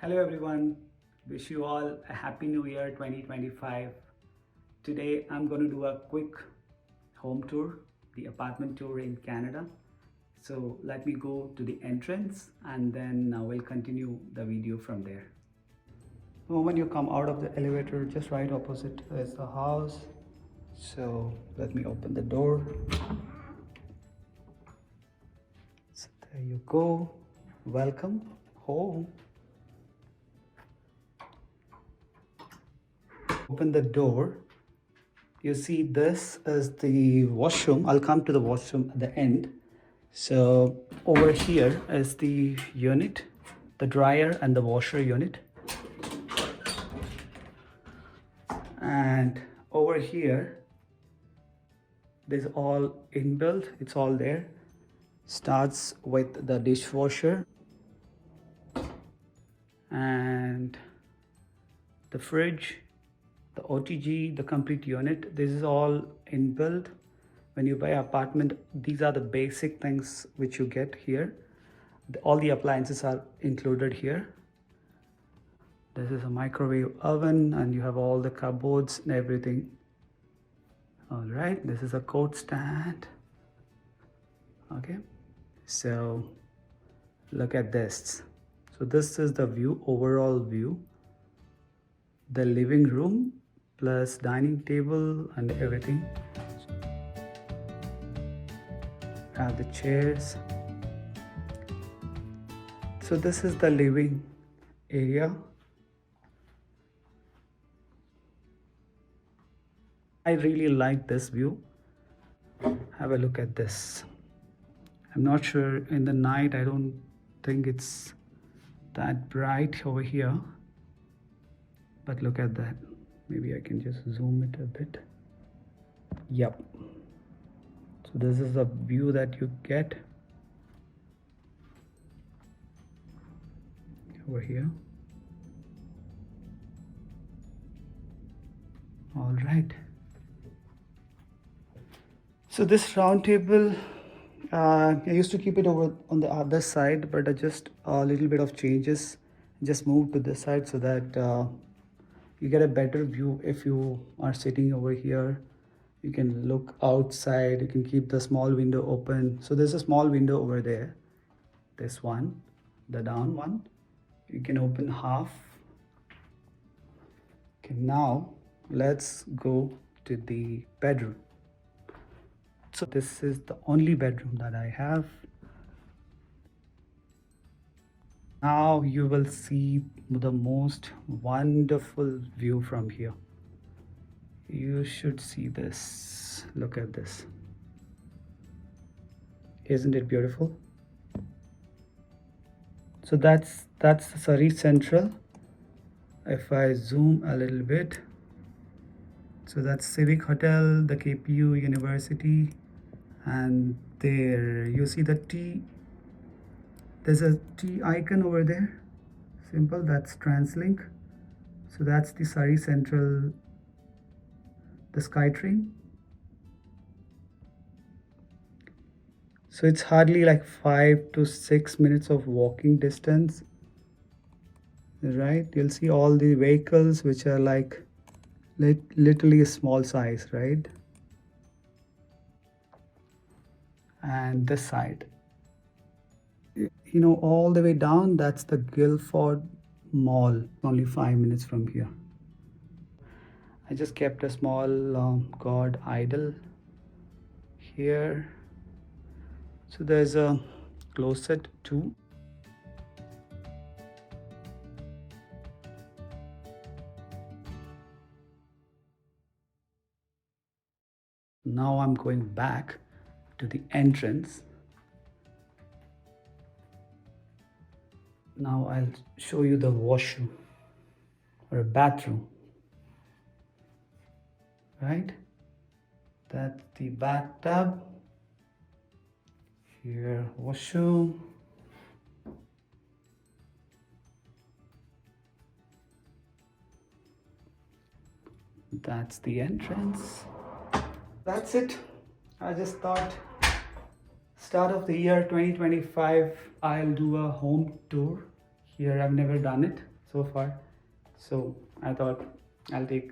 Hello everyone, wish you all a happy new year 2025. Today I'm going to do a quick home tour, the apartment tour in Canada. So let me go to the entrance and then we'll continue the video from there. The moment you come out of the elevator, just right opposite is the house. So let me open the door. So there you go. Welcome home. Open the door. You see, this is the washroom. I'll come to the washroom at the end. So over here is the unit, the dryer and the washer unit. And over here, there's all inbuilt, it's all there. Starts with the dishwasher and the fridge, the OTG, the complete unit. This is all inbuilt. When you buy an apartment, these are the basic things which you get here. All the appliances are included here. This is a microwave oven and you have all the cupboards and everything. All right, this is a coat stand. Okay, so look at this. So this is the view, overall view. The living room plus dining table and everything. Have the chairs. So this is the living area. I really like this view. Have a look at this. I'm not sure in the night, I don't think it's that bright over here. But look at that. Maybe I can just zoom it a bit. Yep. So this is the view that you get over here. All right. So this round table, I used to keep it over on the other side, but I just a little bit of changes. Just moved to this side so that you get a better view. If you are sitting over here, you can look outside, you can keep the small window open. So there's a small window over there. This one, the down one, you can open half. Okay, now let's go to the bedroom. So this is the only bedroom that I have. Now you will see the most wonderful view from here. You should see this. Look at this. Isn't it beautiful? So that's Surrey Central. If I zoom a little bit, so that's Civic Hotel, the KPU University, and there you see the T. There's a T icon over there. Simple. That's TransLink. So that's the Surrey Central, the SkyTrain. So it's hardly like 5 to 6 minutes of walking distance, right? You'll see all the vehicles which are like literally a small size, right? And this side, you know, all the way down, that's the Guildford Mall, only 5 minutes from here. I just kept a small god idol here. So there's a closet too. Now I'm going back to the entrance. Now I'll show you the washroom or a bathroom, right? That's the bathtub. Here, washroom. That's the entrance. That's it. I just thought start of the year 2025 I'll do a home tour here. I've never done it. so far. So I thought I'll take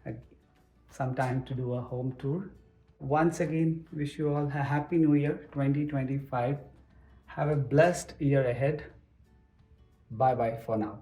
uh, some time to do a home tour. Once again, wish you all a happy new year 2025. Have a blessed year ahead. Bye bye for now.